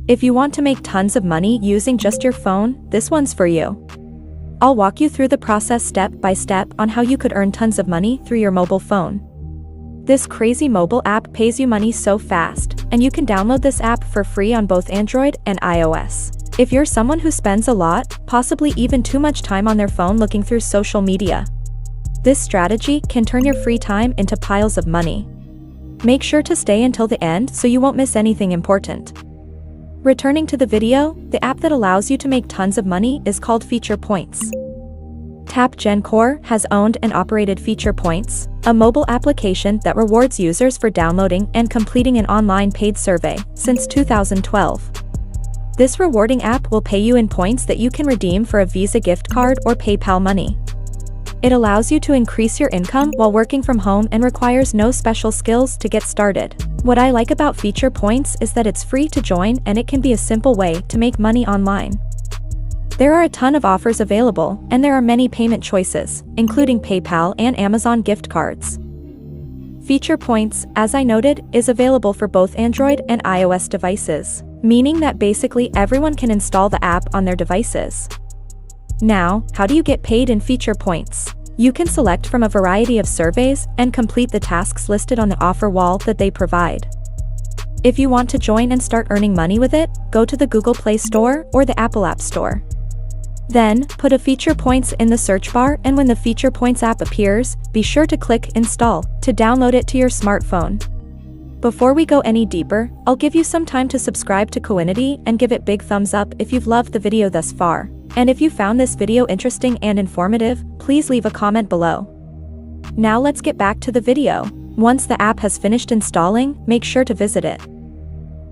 If you want to make tons of money using just your phone, this one's for you. I'll walk you through the process step by step on how you could earn tons of money through your mobile phone. This crazy mobile app pays you money so fast, and you can download this app for free on both Android and iOS. If you're someone who spends a lot, possibly even too much time on their phone looking through social media, this strategy can turn your free time into piles of money. Make sure to stay until the end so you won't miss anything important. Returning to the video, the app that allows you to make tons of money is called Feature Points. TapGenCore has owned and operated Feature Points, a mobile application that rewards users for downloading and completing an online paid survey, since 2012. This rewarding app will pay you in points that you can redeem for a Visa gift card or PayPal money. It allows you to increase your income while working from home and requires no special skills to get started. What I like about Feature Points is that it's free to join and it can be a simple way to make money online. There are a ton of offers available, and there are many payment choices, including PayPal and Amazon gift cards. Feature Points, as I noted, is available for both Android and iOS devices, meaning that basically everyone can install the app on their devices. Now, how do you get paid in Feature Points? You can select from a variety of surveys and complete the tasks listed on the offer wall that they provide. If you want to join and start earning money with it, go to the Google Play Store or the Apple App Store. Then, put a Feature Points in the search bar, and when the Feature Points app appears, be sure to click Install to download it to your smartphone. Before we go any deeper, I'll give you some time to subscribe to Coinity and give it big thumbs up if you've loved the video thus far. And if you found this video interesting and informative, please leave a comment below. Now let's get back to the video. Once the app has finished installing, make sure to visit it.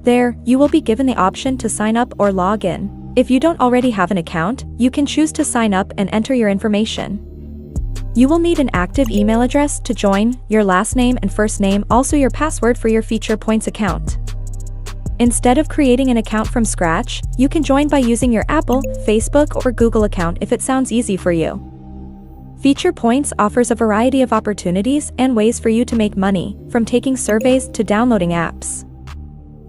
There, you will be given the option to sign up or log in. If you don't already have an account, you can choose to sign up and enter your information. You will need an active email address to join, your last name and first name, also your password for your Feature Points account. Instead of creating an account from scratch, you can join by using your Apple, Facebook, or Google account if it sounds easy for you. Feature Points offers a variety of opportunities and ways for you to make money, from taking surveys to downloading apps.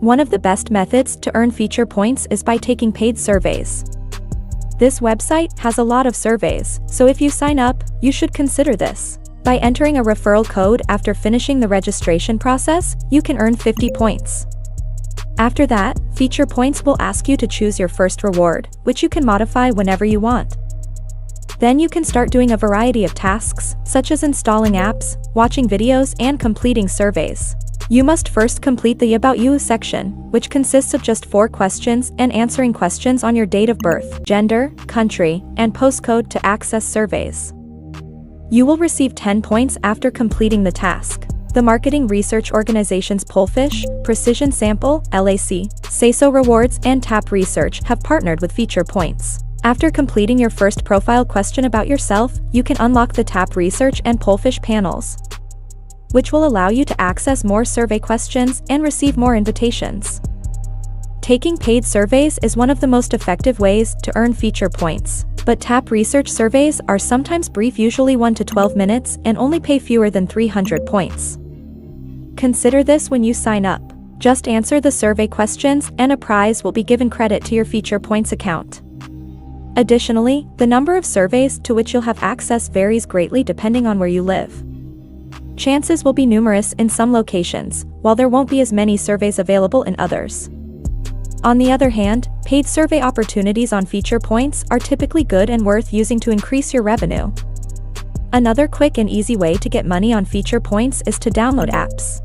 One of the best methods to earn Feature Points is by taking paid surveys. This website has a lot of surveys, so if you sign up, you should consider this. By entering a referral code after finishing the registration process, you can earn 50 points. After that, Feature Points will ask you to choose your first reward, which you can modify whenever you want. Then you can start doing a variety of tasks, such as installing apps, watching videos, and completing surveys. You must first complete the About You section, which consists of just 4 questions and answering questions on your date of birth, gender, country, and postcode to access surveys. You will receive 10 points after completing the task. The marketing research organizations Pollfish, Precision Sample, LAC, SaySo Rewards, and Tap Research have partnered with Feature Points. After completing your first profile question about yourself, you can unlock the Tap Research and Pollfish panels, which will allow you to access more survey questions and receive more invitations. Taking paid surveys is one of the most effective ways to earn Feature Points, but Tap Research surveys are sometimes brief, usually 1 to 12 minutes, and only pay fewer than 300 points. Consider this when you sign up. Just answer the survey questions and a prize will be given credit to your Feature Points account. Additionally, the number of surveys to which you'll have access varies greatly depending on where you live. Chances will be numerous in some locations, while there won't be as many surveys available in others. On the other hand, paid survey opportunities on Feature Points are typically good and worth using to increase your revenue. Another quick and easy way to get money on Feature Points is to download apps.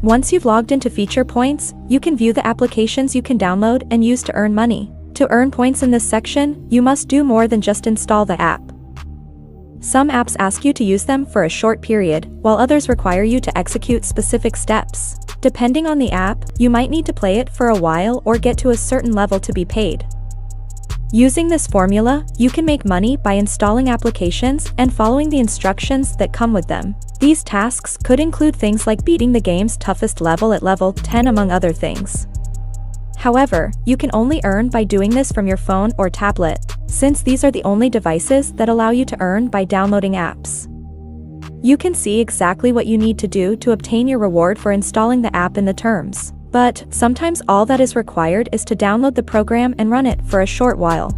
Once you've logged into Feature Points, you can view the applications you can download and use to earn money. To earn points in this section, you must do more than just install the app. Some apps ask you to use them for a short period, while others require you to execute specific steps. Depending on the app, you might need to play it for a while or get to a certain level to be paid. Using this formula, you can make money by installing applications and following the instructions that come with them. These tasks could include things like beating the game's toughest level at level 10, among other things. However, you can only earn by doing this from your phone or tablet, since these are the only devices that allow you to earn by downloading apps. You can see exactly what you need to do to obtain your reward for installing the app in the terms. But sometimes all that is required is to download the program and run it for a short while.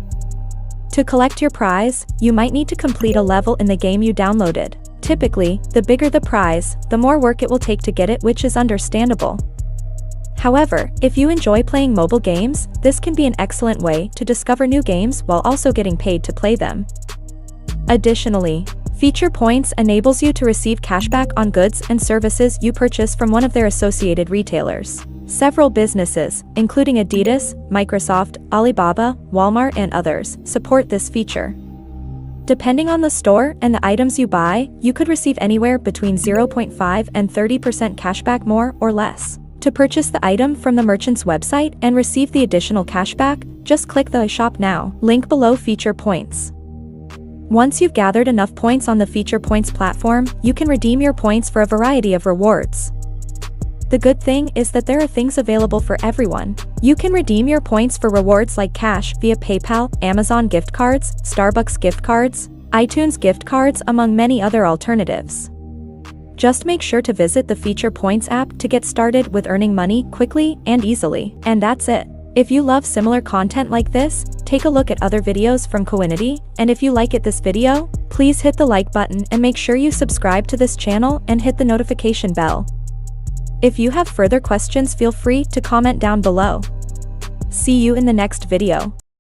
To collect your prize, you might need to complete a level in the game you downloaded. Typically, the bigger the prize, the more work it will take to get it, which is understandable. However, if you enjoy playing mobile games, this can be an excellent way to discover new games while also getting paid to play them. Additionally, Feature Points enables you to receive cashback on goods and services you purchase from one of their associated retailers. Several businesses, including Adidas, Microsoft, Alibaba, Walmart, and others, support this feature. Depending on the store and the items you buy, you could receive anywhere between 0.5 and 30% cashback, more or less. To purchase the item from the merchant's website and receive the additional cashback, just click the Shop Now link below Feature Points. Once you've gathered enough points on the Feature Points platform, you can redeem your points for a variety of rewards. The good thing is that there are things available for everyone. You can redeem your points for rewards like cash via PayPal, Amazon gift cards, Starbucks gift cards, iTunes gift cards, among many other alternatives. Just make sure to visit the Feature Points app to get started with earning money quickly and easily. And that's it. If you love similar content like this, take a look at other videos from Coinity, and if you like this video, please hit the like button and make sure you subscribe to this channel and hit the notification bell. If you have further questions, feel free to comment down below. See you in the next video.